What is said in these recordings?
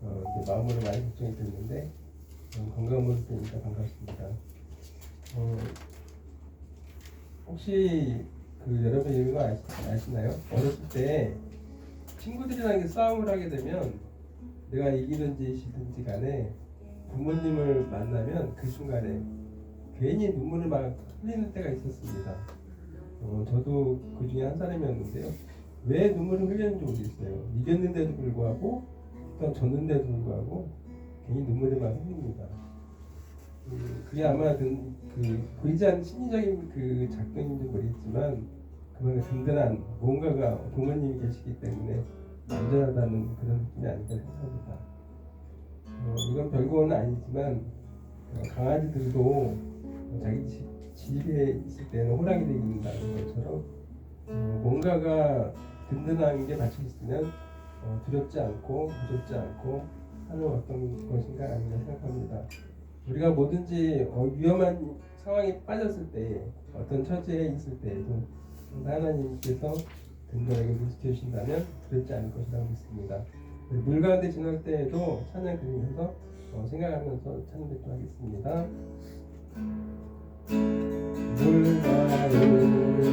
이제 마음으로 많이 걱정이 됐는데 건강한 모습 보니까 반갑습니다. 혹시 여러분 이런 거 아시나요? 어렸을 때 친구들이랑 싸움을 하게 되면 내가 이기든지 지든지 간에 부모님을 만나면 그 순간에 괜히 눈물을 막 흘리는 때가 있었습니다. 저도 그 중에 한 사람이었는데요. 왜 눈물을 흘렸는지 모르겠어요. 이겼는데도 불구하고 또 졌는데도 불구하고 괜히 눈물을 막 흘립니다. 그게 아마 보이지 않는 심리적인 작동인지 모르겠지만 그만큼 든든한 뭔가가 부모님이 계시기 때문에 안전하다는 그런 느낌이 아닐까 생각합니다. 이건 별거는 아니지만 강아지들도 자기 집에 있을 때는 호랑이들이 있는다는 것처럼 뭔가가 든든한 게 받쳐 있으면 두렵지 않고 무섭지 않고 하는 어떤 것인가 아닌가 생각합니다. 우리가 뭐든지 위험한 상황에 빠졌을 때 어떤 처지에 있을 때에도 하나님께서 든든하게 지켜주신다면 두렵지 않을 것이라고 믿습니다. 물 가운데 지날 때에도 찬양 드리면서 생각하면서 찬양 듣도록 하겠습니다. 물 가운데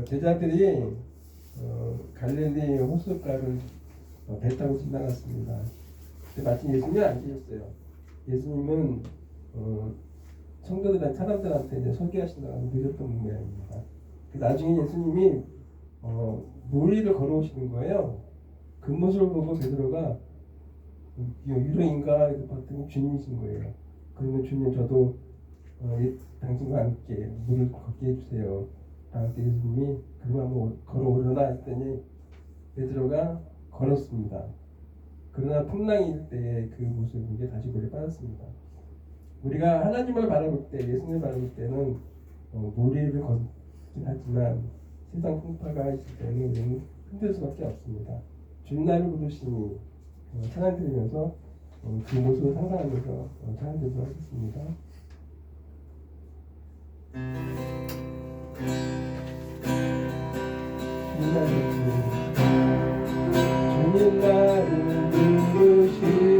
제자들이 갈릴리 호숫가를 배 타고 지나갔습니다. 근데 마침 예수님이 안 계셨어요. 예수님은 성도들한 사람들한테 이제 설교하시다가 늦었던 모양입니다. 나중에 예수님이 물 위를 걸어오시는 거예요. 그 모습을 보고 베드로가 유로인가 봤더니 주님이신 거예요. 그러면 주님 저도 당신과 함께 물을 걷게 해주세요. 다음 때 예수님이 그럼 한번 걸어오려나 했더니 베드로가 걸었습니다. 그러나 풍랑일 때 그 모습을 보게 다시 물에 빠졌습니다. 우리가 하나님을 바라볼 때, 예수님을 바라볼 때는 물 위를 걷긴 하지만 세상 풍파가 있을 때는 우리는 힘들 수밖에 없습니다. 주님 나를 부르시니 찬양 드리면서 그 모습을 상상하면서 찬양 드리도록 하겠습니다. 주님 나를 부르시니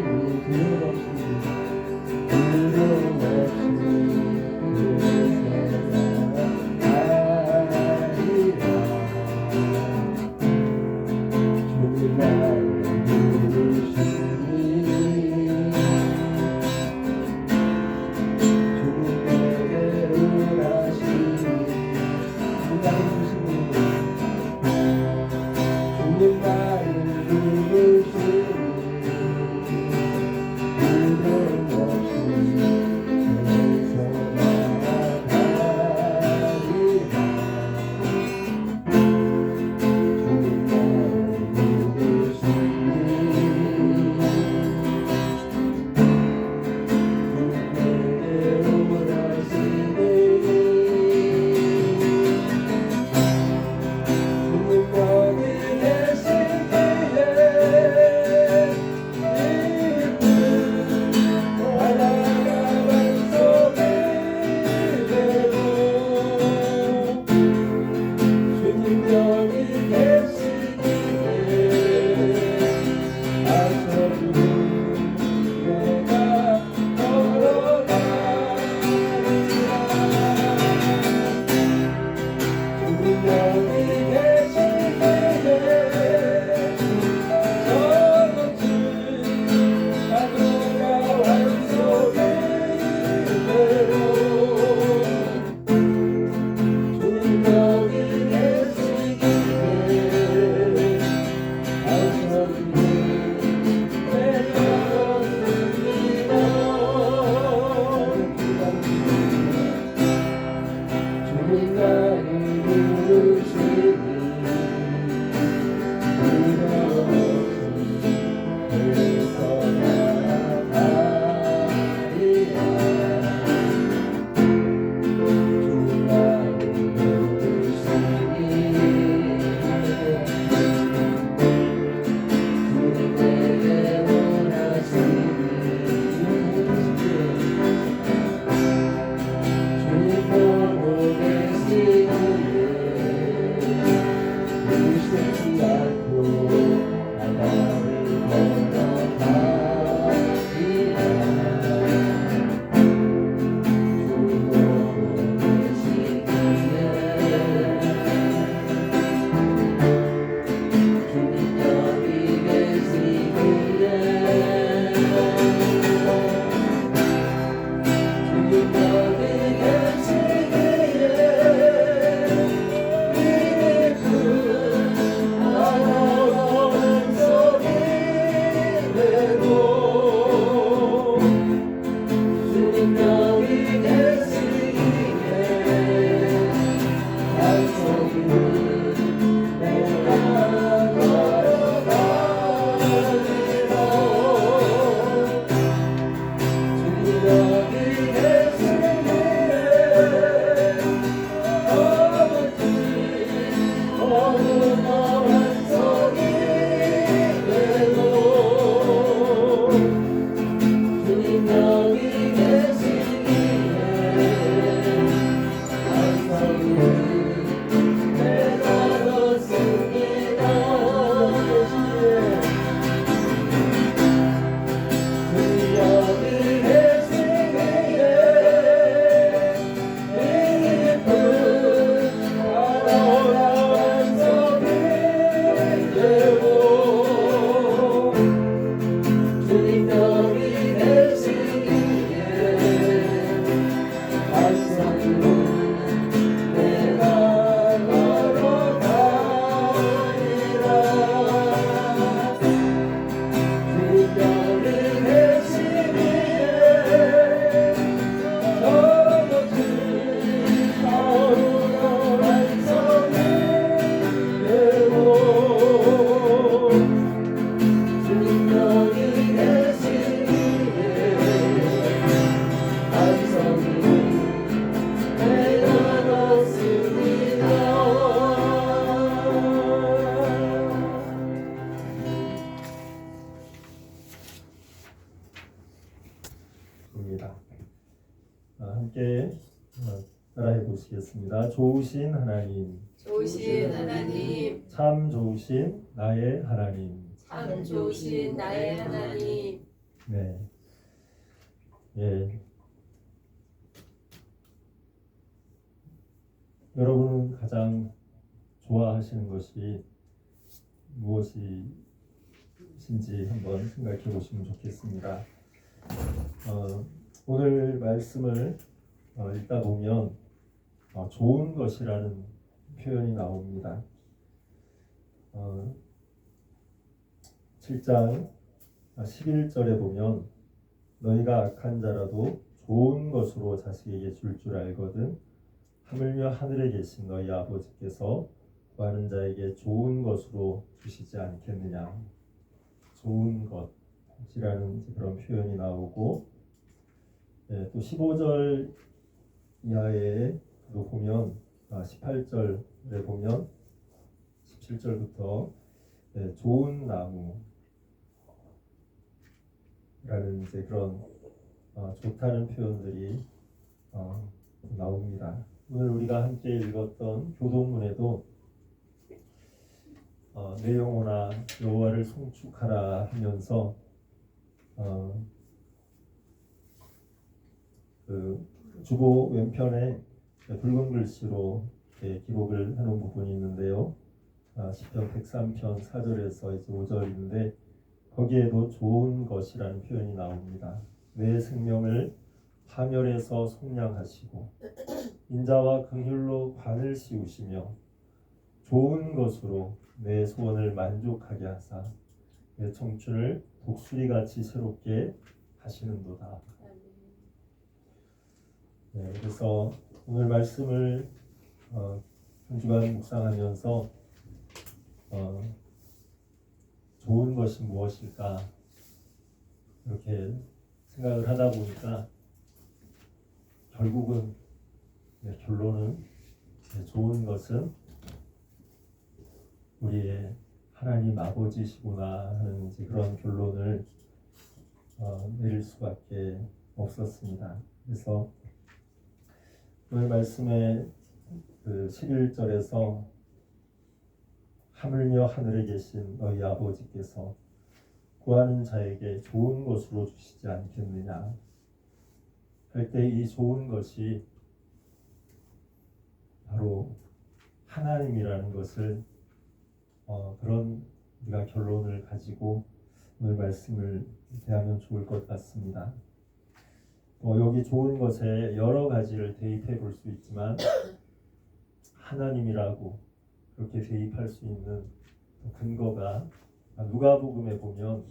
함께 따라해 보시겠습니다. 좋으신 하나님, 좋으신 하나님, 참 좋으신 나의 하나님. 참 좋으신 나의 하나님. 네. 예. 여러분은 가장 좋아하시는 것이 무엇이신지 한번 생각해 보시면 좋겠습니다. 오늘 말씀을 읽다 보면 좋은 것이라는 표현이 나옵니다. 7장 11절에 보면 너희가 악한 자라도 좋은 것으로 자식에게 줄 알거든 하물며 하늘에 계신 너희 아버지께서 구하는 자에게 좋은 것으로 주시지 않겠느냐. 좋은 것이라는 그런 표현이 나오고, 또 15절 이하에 보면 18절에 보면 17절부터 좋은 나무라는 그런 좋다는 표현들이 나옵니다. 오늘 우리가 함께 읽었던 교동문에도 내 영혼아 여호와를 송축하라 하면서 그 주보 왼편에 붉은 글씨로 기록을 해놓은 부분이 있는데요. 시편 103편 4절에서 이제 5절인데 거기에도 좋은 것이라는 표현이 나옵니다. 내 생명을 파멸에서 속량하시고 인자와 긍휼로 관을 씌우시며 좋은 것으로 내 소원을 만족하게 하사 내 청춘을 독수리같이 새롭게 하시는도다. 네, 그래서 오늘 말씀을 한 주간 묵상하면서 좋은 것이 무엇일까 이렇게 생각을 하다 보니까 결국은 결론은 좋은 것은 우리의 하나님 아버지시구나 하는 그런 결론을 내릴 수밖에 없었습니다. 그래서 오늘 말씀의 그 11절에서 하물며 하늘에 계신 너희 아버지께서 구하는 자에게 좋은 것으로 주시지 않겠느냐 할 때 이 좋은 것이 바로 하나님이라는 것을 그런 우리가 결론을 가지고 오늘 말씀을 대하면 좋을 것 같습니다. 여기 좋은 것에 여러 가지를 대입해 볼 수 있지만 하나님이라고 그렇게 대입할 수 있는 근거가 누가복음에 보면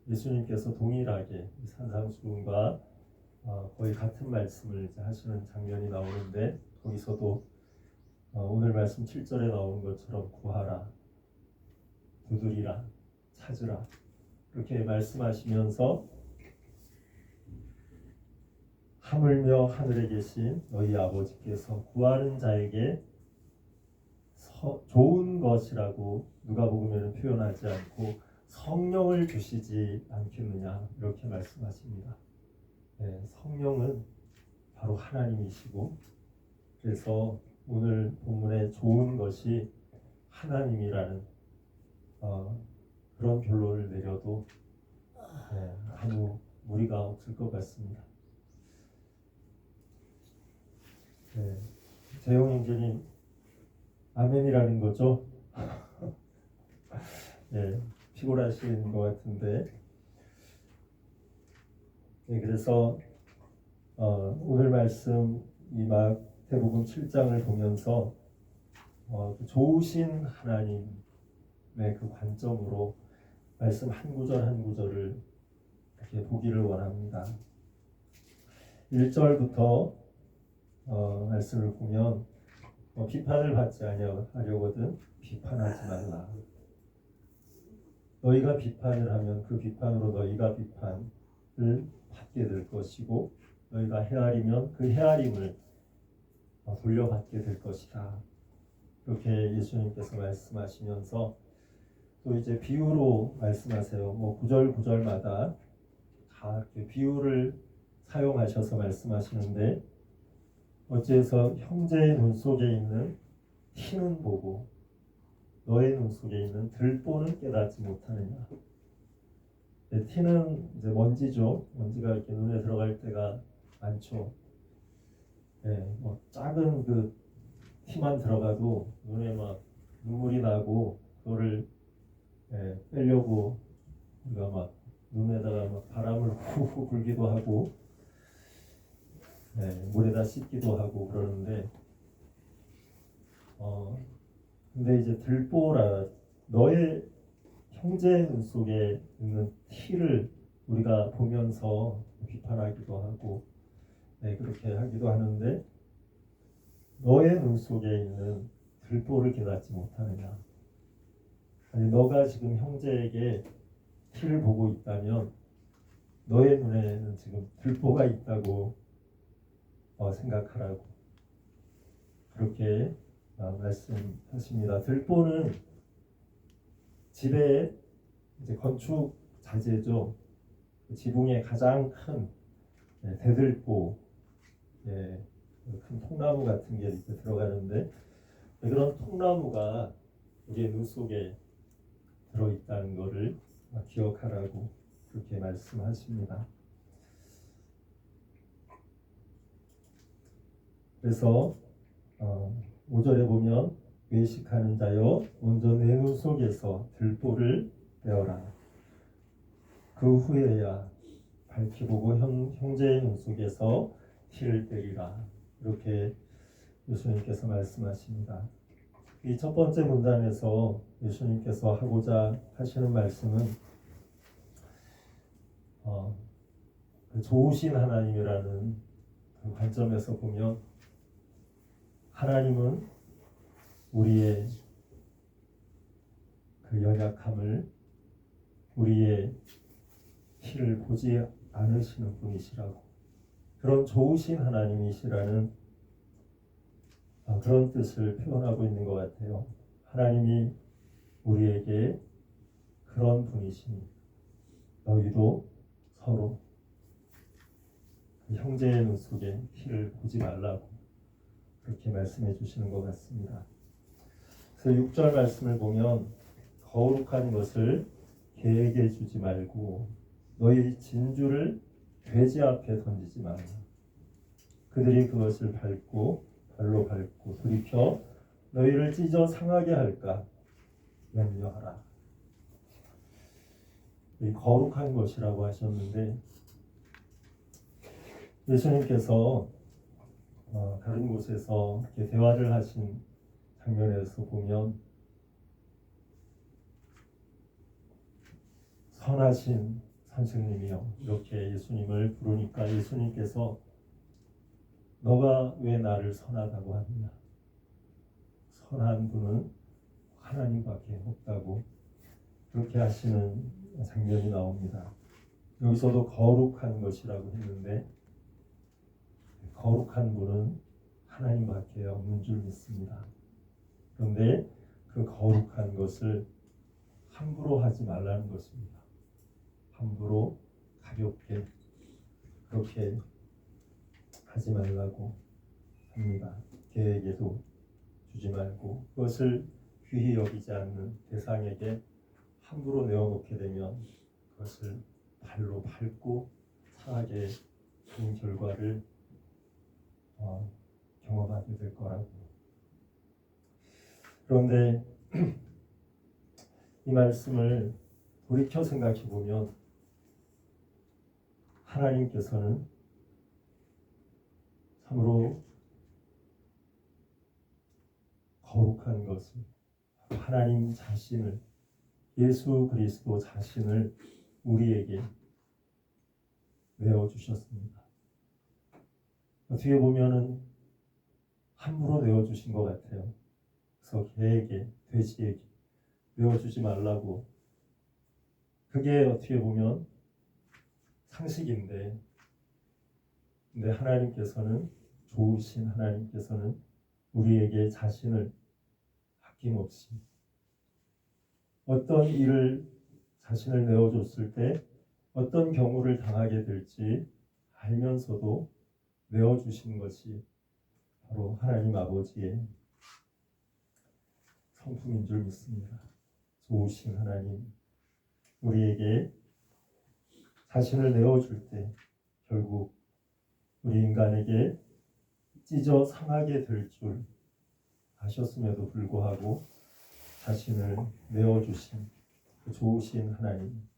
예수님께서 동일하게 산상수훈과 거의 같은 말씀을 이제 하시는 장면이 나오는데 거기서도 오늘 말씀 7절에 나오는 것처럼 구하라, 두드리라, 찾으라 이렇게 말씀하시면서 하물며 하늘에 계신 너희 아버지께서 구하는 자에게 좋은 것이라고 누가복음에는 표현하지 않고 성령을 주시지 않겠느냐 이렇게 말씀하십니다. 네, 성령은 바로 하나님이시고 그래서 오늘 본문에 좋은 것이 하나님이라는 그런 결론을 내려도 아무 무리가 없을 것 같습니다. 재용 형제님 아멘이라는 거죠? 피곤하신 것 같은데 그래서 오늘 말씀 이 마태복음 7장을 보면서 좋으신 하나님의 그 관점으로 말씀 한 구절 한 구절을 이렇게 보기를 원합니다. 1절부터 말씀을 보면 비판을 받지 아니하려거든 비판하지 말라. 너희가 비판을 하면 그 비판으로 너희가 비판을 받게 될 것이고 너희가 헤아리면 그 헤아림을 돌려받게 될 것이다. 이렇게 예수님께서 말씀하시면서 또 이제 비유로 말씀하세요. 구절 구절마다 다 이렇게 비유를 사용하셔서 말씀하시는데 어째서 형제의 눈 속에 있는 티는 보고 너의 눈 속에 있는 들보는 깨닫지 못하느냐. 네, 티는 이제 먼지죠. 먼지가 이렇게 눈에 들어갈 때가 많죠. 네, 뭐 작은 그 티만 들어가도 눈에 막 눈물이 나고 그거를 빼려고 우리가 막 눈에다가 막 바람을 후후 불기도 하고 물에다 씻기도 하고 그러는데 근데 이제 들보라 너의 형제의 눈 속에 있는 티를 우리가 보면서 비판하기도 하고 그렇게 하기도 하는데 너의 눈 속에 있는 들보를 깨닫지 못하느냐. 아니 너가 지금 형제에게 티를 보고 있다면 너의 눈에는 지금 들보가 있다고 생각하라고 그렇게 말씀하십니다. 들보는 집의 이제 건축 자재죠. 지붕에 가장 큰 대들보, 큰 통나무 같은 게 이렇게 들어가는데 그런 통나무가 우리의 눈 속에 들어있다는 것을 기억하라고 그렇게 말씀하십니다. 그래서 5절에 보면 외식하는 자여 먼저 내 눈 속에서 들보를 빼어라. 그 후에야 밝히 보고 형제의 눈 속에서 티를 빼리라. 이렇게 예수님께서 말씀하십니다. 이 첫 번째 문단에서 예수님께서 하고자 하시는 말씀은 좋으신 하나님이라는 그 관점에서 보면 하나님은 우리의 그 연약함을 우리의 티를 보지 않으시는 분이시라고 그런 좋으신 하나님이시라는 그런 뜻을 표현하고 있는 것 같아요. 하나님이 우리에게 그런 분이십니다. 너희도 서로 그 형제의 눈 속에 티를 보지 말라고 그렇게 말씀해 주시는 것 같습니다. 그래서 6절 말씀을 보면 거룩한 것을 개에게 주지 말고 너희 진주를 돼지 앞에 던지지 말라. 그들이 그것을 발로 밟고 돌이켜 너희를 찢어 상하게 할까 염려하라. 이 거룩한 것이라고 하셨는데 예수님께서 다른 곳에서 이렇게 대화를 하신 장면에서 보면 선하신 선생님이요 이렇게 예수님을 부르니까 예수님께서 너가 왜 나를 선하다고 하느냐. 선한 분은 하나님밖에 없다고 그렇게 하시는 장면이 나옵니다. 여기서도 거룩한 것이라고 했는데 거룩한 분은 하나님밖에 없는 줄 믿습니다. 그런데 그 거룩한 것을 함부로 하지 말라는 것입니다. 함부로 가볍게 그렇게 하지 말라고 합니다. 개에게도 주지 말고 그것을 귀히 여기지 않는 대상에게 함부로 내어놓게 되면 그것을 발로 밟고 상하게 된 결과를 경험하게 될 거라고. 그런데 이 말씀을 돌이켜 생각해 보면 하나님께서는 참으로 거룩한 것을 하나님 자신을 예수 그리스도 자신을 우리에게 내어주셨습니다. 어떻게 보면은 함부로 내어주신 것 같아요. 그래서 개에게 돼지에게 내어주지 말라고 그게 어떻게 보면 상식인데 근데 하나님께서는 좋으신 하나님께서는 우리에게 자신을 아낌없이 어떤 일을 자신을 내어줬을 때 어떤 경우를 당하게 될지 알면서도 내어주신 것이 바로 하나님 아버지의 성품인 줄 믿습니다. 좋으신 하나님, 우리에게 자신을 내어줄 때 결국 우리 인간에게 찢어 상하게 될 줄 아셨음에도 불구하고 자신을 내어주신 그 좋으신 하나님.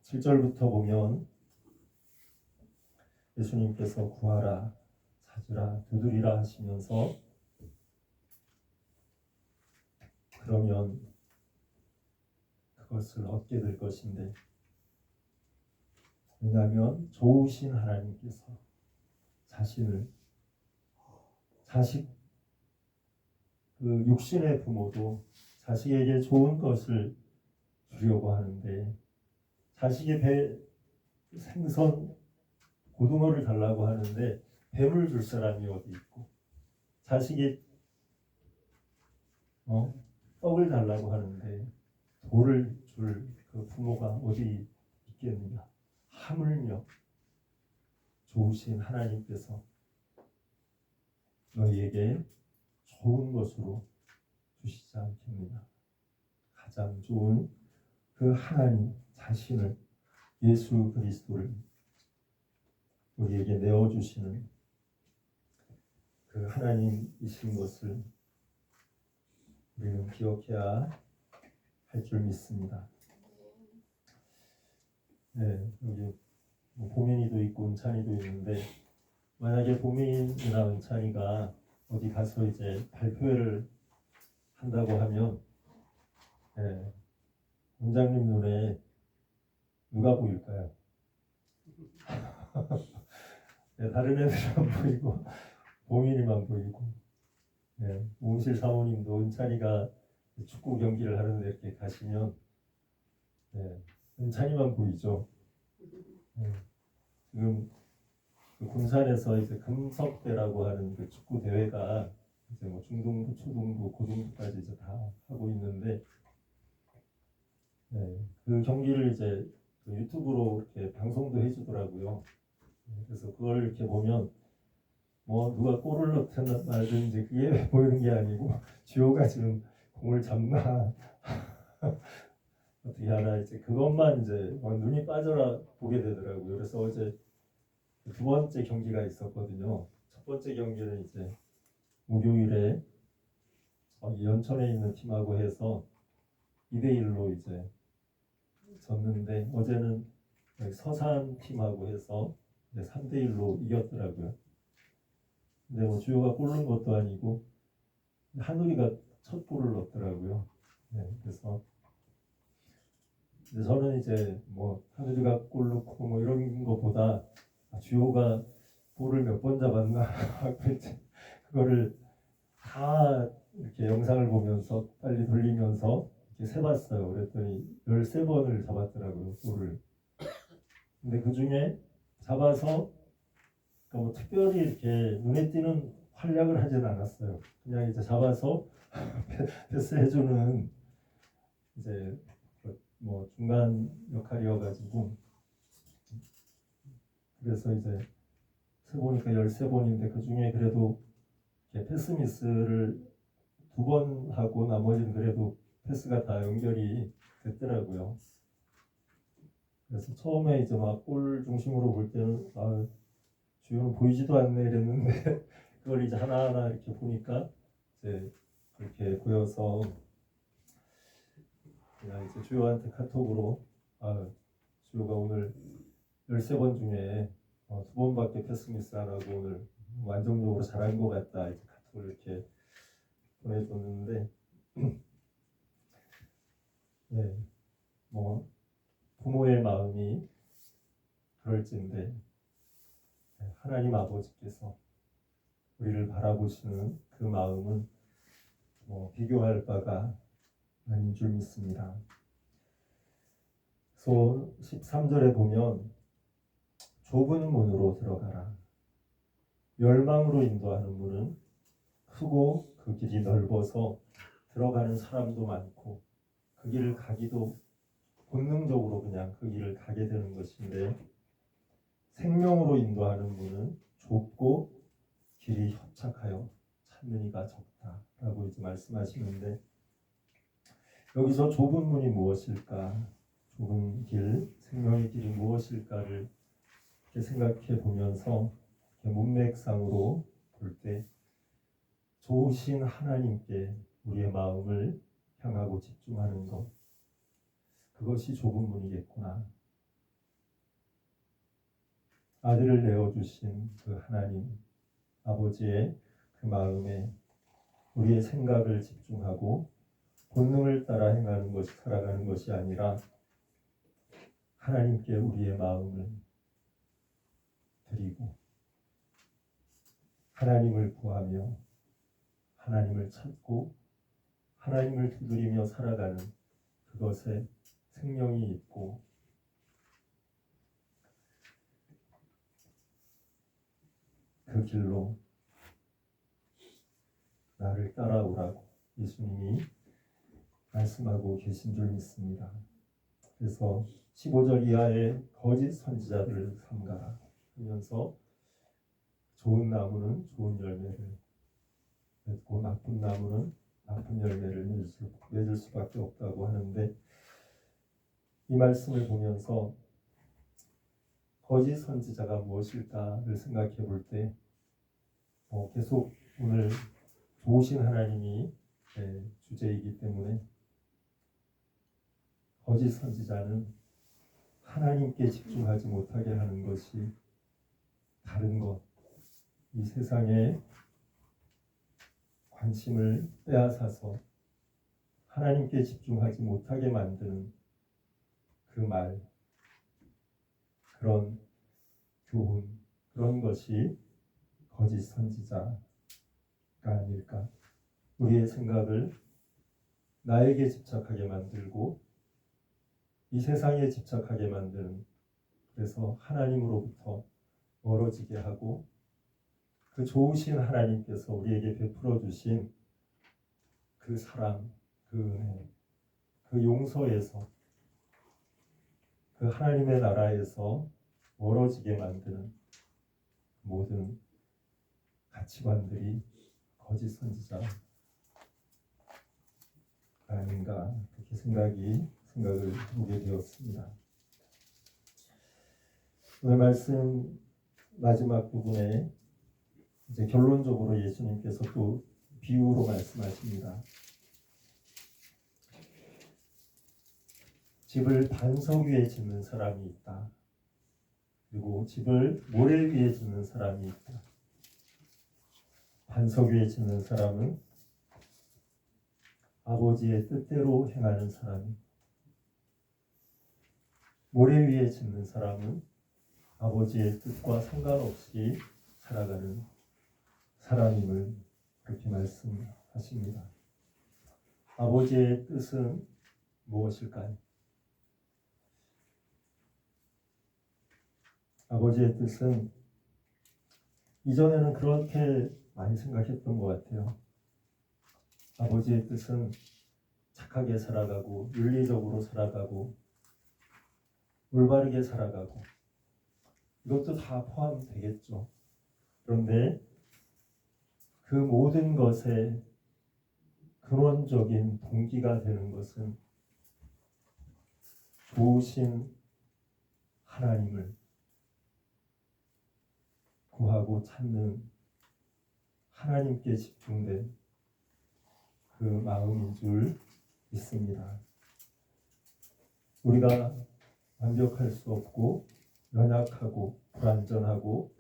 7절부터 보면 예수님께서 구하라, 찾으라, 두드리라 하시면서 그러면 그것을 얻게 될 것인데, 왜냐하면 좋으신 하나님께서 자신을 자식, 그 육신의 부모도 자식에게 좋은 것을 주려고 하는데, 자식의 배 생선 고등어를 달라고 하는데 뱀을 줄 사람이 어디 있고, 자식이 떡을 달라고 하는데 돌을 줄 그 부모가 어디 있겠느냐. 하물며 좋으신 하나님께서 너희에게 좋은 것으로 주시지 않겠느냐. 가장 좋은 그 하나님 자신을, 예수 그리스도를 우리에게 내어주시는 그 하나님이신 것을 우리는 기억해야 할 줄 믿습니다. 네, 여기 보민이도 있고 은찬이도 있는데, 만약에 보민이나 은찬이가 어디 가서 이제 발표회를 한다고 하면, 네, 원장님 눈에 누가 보일까요? 네, 다른 애들은 안 보이고 보민이만 보이고, 네, 온실 사모님도 은찬이가 축구 경기를 하는데 이렇게 가시면, 네, 은찬이만 보이죠. 네, 지금 그 군산에서 이제 금석대라고 하는 그 축구 대회가 이제 뭐 중등부, 초등부, 고등부까지 이제 다 하고 있는데, 네, 그 경기를 이제 그 유튜브로 이렇게 방송도 해주더라고요. 그래서 그걸 이렇게 보면 뭐 누가 골을 넣든 말든지 그게 보이는 게 아니고 주호가 지금 공을 잡나 어떻게 하나, 이제 그것만 이제 눈이 빠져라 보게 되더라고요. 그래서 어제 두 번째 경기가 있었거든요. 첫 번째 경기는 이제 목요일에 연천에 있는 팀하고 해서 2대1로 이제 졌는데, 어제는 서산 팀하고 해서 3대1로 이겼더라고요. 근데 뭐 주호가 골 넣은 것도 아니고 한우리가 첫 골을 넣었더라고요. 네, 그래서 근데 저는 이제 뭐 한우리가 골 넣고 뭐 이런 거보다 주호가 볼을 몇 번 잡았나 그거를 다 이렇게 영상을 보면서 빨리 돌리면서 이렇게 세봤어요. 그랬더니 13번을 잡았더라고요, 볼을. 근데 그 중에 잡아서 그러니까 뭐 특별히 이렇게 눈에 띄는 활약을 하진 않았어요. 그냥 이제 잡아서 패스해주는 이제 뭐 중간 역할이어가지고, 그래서 이제 세보니까 13번인데 그 중에 그래도 패스 미스를 2번 하고 나머지는 그래도 패스가 다 연결이 됐더라고요. 그래서 처음에 이제 막 골 중심으로 볼 때는 주요는 보이지도 않네 이랬는데 그걸 이제 하나하나 이렇게 보니까 이제 그렇게 보여서 그냥 이제 주요한테 카톡으로 주요가 오늘 13번 중에 2번밖에 패스 미스 안 하고 오늘 완전적으로 잘한 것 같다, 이제 카톡을 이렇게 보내줬는데 네, 뭐 부모의 마음이 그럴진데 하나님 아버지께서 우리를 바라보시는 그 마음은 뭐 비교할 바가 아닌 줄 믿습니다. 그래서 13절에 보면 좁은 문으로 들어가라. 멸망으로 인도하는 문은 크고 그 길이 넓어서 들어가는 사람도 많고 그 길을 가기도 본능적으로 그냥 그 길을 가게 되는 것인데 생명으로 인도하는 문은 좁고 길이 협착하여 찾는 이가 적다라고 이제 말씀하시는데 여기서 좁은 문이 무엇일까? 좁은 길, 생명의 길이 무엇일까를 이렇게 생각해 보면서 이렇게 문맥상으로 볼 때 좋으신 하나님께 우리의 마음을 향하고 집중하는 것, 그것이 좁은 문이겠구나. 아들을 내어주신 그 하나님 아버지의 그 마음에 우리의 생각을 집중하고 본능을 따라 행하는 것이 살아가는 것이 아니라 하나님께 우리의 마음을 드리고 하나님을 구하며 하나님을 찾고 하나님을 두드리며 살아가는 그것에 생명이 있고 그 길로 나를 따라오라고 예수님이 말씀하고 계신 줄 믿습니다. 그래서 15절 이하의 거짓 선지자들을 삼가라 하면서 좋은 나무는 좋은 열매를 맺고 나쁜 나무는 나쁜 열매를 맺을 수밖에 없다고 하는데 이 말씀을 보면서 거짓 선지자가 무엇일까를 생각해 볼 때 계속 오늘 좋으신 하나님이 주제이기 때문에 거짓 선지자는 하나님께 집중하지 못하게 하는 것이 다른 것, 이 세상에 관심을 빼앗아서 하나님께 집중하지 못하게 만드는 그 말, 그런 교훈, 그런 것이 거짓 선지자가 아닐까. 우리의 생각을 나에게 집착하게 만들고 이 세상에 집착하게 만드는, 그래서 하나님으로부터 멀어지게 하고 그 좋으신 하나님께서 우리에게 베풀어 주신 그 사랑, 그 은혜, 그 용서에서 그 하나님의 나라에서 멀어지게 만드는 모든 가치관들이 거짓 선지자가 아닌가, 그렇게 생각을 하게 되었습니다. 오늘 말씀 마지막 부분에 이제 결론적으로 예수님께서 또 비유로 말씀하십니다. 집을 반석 위에 짓는 사람이 있다. 그리고 집을 모래 위에 짓는 사람이 있다. 반석 위에 짓는 사람은 아버지의 뜻대로 행하는 사람이, 모래 위에 짓는 사람은 아버지의 뜻과 상관없이 살아가는 사람임을 그렇게 말씀하십니다. 아버지의 뜻은 무엇일까요? 아버지의 뜻은 이전에는 그렇게 많이 생각했던 것 같아요. 아버지의 뜻은 착하게 살아가고 윤리적으로 살아가고 올바르게 살아가고 이것도 다 포함되겠죠. 그런데 그 모든 것의 근원적인 동기가 되는 것은 좋으신 하나님을 구하고 찾는 하나님께 집중된 그 마음인 줄 믿습니다. 우리가 완벽할 수 없고 연약하고 불완전하고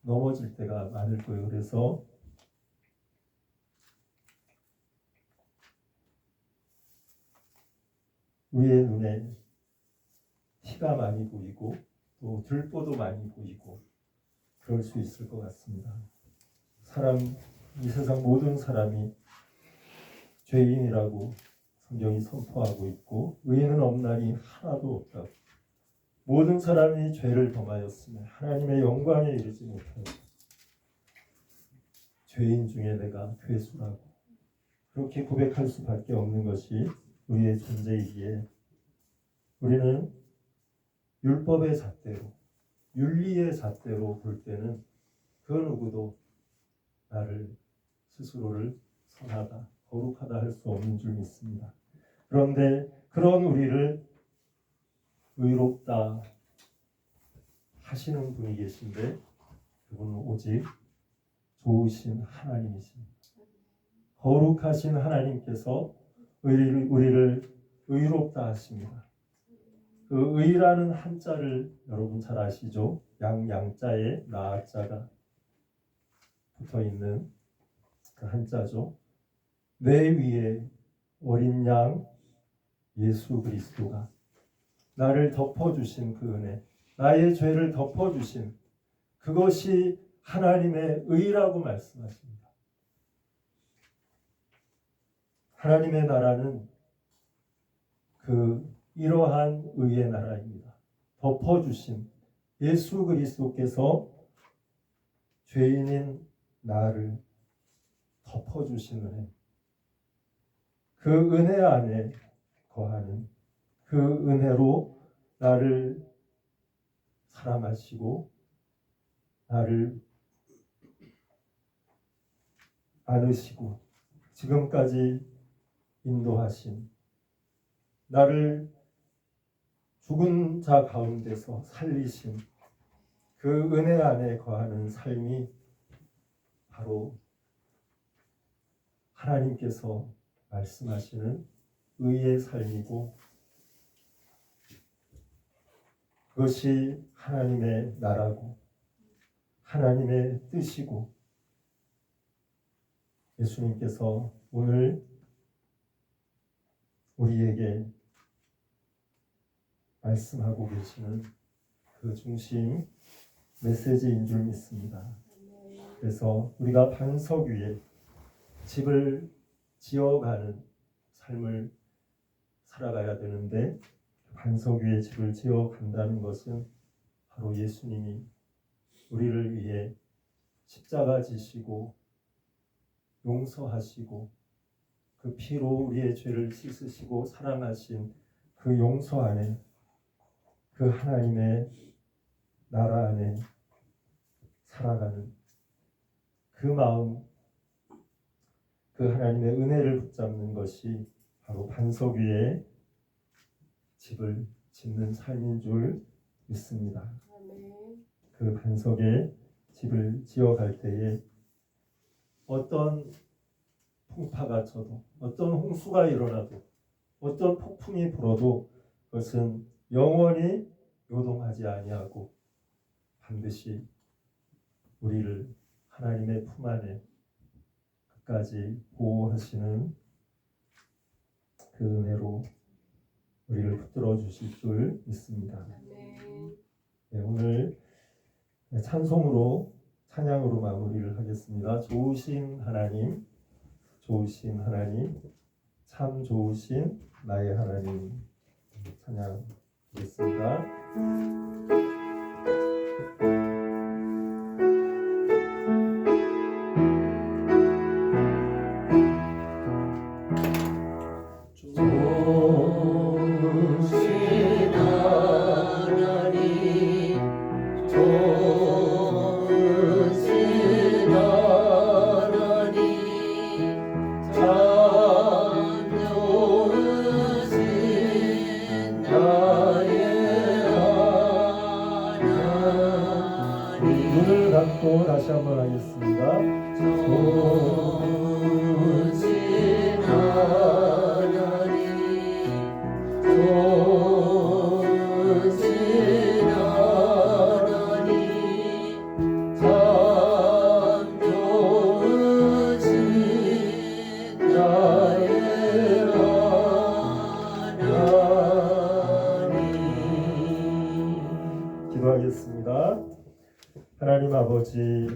넘어질 때가 많을 거예요. 그래서 우리의 눈에 티가 많이 보이고 또 들보도 많이 보이고 그럴 수 있을 것 같습니다. 이 세상 모든 사람이 죄인이라고 성경이 선포하고 있고 의인은 없나니 하나도 없다고. 모든 사람이 죄를 범하였으며 하나님의 영광에 이르지 못하고 죄인 중에 내가 괴수라고 그렇게 고백할 수밖에 없는 것이 우리의 존재이기에 우리는 율법의 잣대로, 윤리의 잣대로 볼 때는 그 누구도 나를 스스로를 선하다, 거룩하다 할 수 없는 줄 믿습니다. 그런데 그런 우리를 의롭다 하시는 분이 계신데 그분은 오직 좋으신 하나님이십니다. 거룩하신 하나님께서 우리를 의롭다 하십니다. 그 의라는 한자를 여러분 잘 아시죠? 양자에 나자가 붙어있는 그 한자죠. 내 위에 어린 양 예수 그리스도가 나를 덮어주신 그 은혜, 나의 죄를 덮어주신 그것이 하나님의 의라고 말씀하십니다. 하나님의 나라는 이러한 의의 나라입니다. 덮어주신 예수 그리스도께서 죄인인 나를 덮어주신 은혜, 그 은혜 안에 거하는 그 은혜로 나를 사랑하시고 나를 안으시고 지금까지 인도하신, 나를 죽은 자 가운데서 살리신 그 은혜 안에 거하는 삶이 바로 하나님께서 말씀하시는 의의 삶이고 그것이 하나님의 나라고 하나님의 뜻이고 예수님께서 오늘 우리에게 말씀하고 계시는 그 중심 메시지인 줄 믿습니다. 그래서 우리가 반석 위에 집을 지어가는 삶을 살아가야 되는데 반석 위에 집을 지어간다는 것은 바로 예수님이 우리를 위해 십자가 지시고 용서하시고 그 피로 우리의 죄를 씻으시고 사랑하신 그 용서 안에 그 하나님의 나라 안에 살아가는 그 마음, 그 하나님의 은혜를 붙잡는 것이 바로 반석 위에 집을 짓는 삶인 줄 믿습니다. 그 반석에 집을 지어갈 때에 어떤 풍파가 쳐도 어떤 홍수가 일어나도 어떤 폭풍이 불어도 그것은 영원히 요동하지 아니하고 반드시 우리를 하나님의 품 안에 끝까지 보호하시는 그 은혜로 우리를 붙들어 주실 줄 믿습니다. 네, 오늘 찬송으로 찬양으로 마무리를 하겠습니다. 좋으신 하나님, 좋으신 하나님, 참 좋으신 나의 하나님 찬양하겠습니다. 눈을 감고 다시 한번 하겠습니다. 좋으신 하나님, 좋으신 하나님, 참 좋으신 나의 하나님. 기도하겠습니다. 하나님 아버지,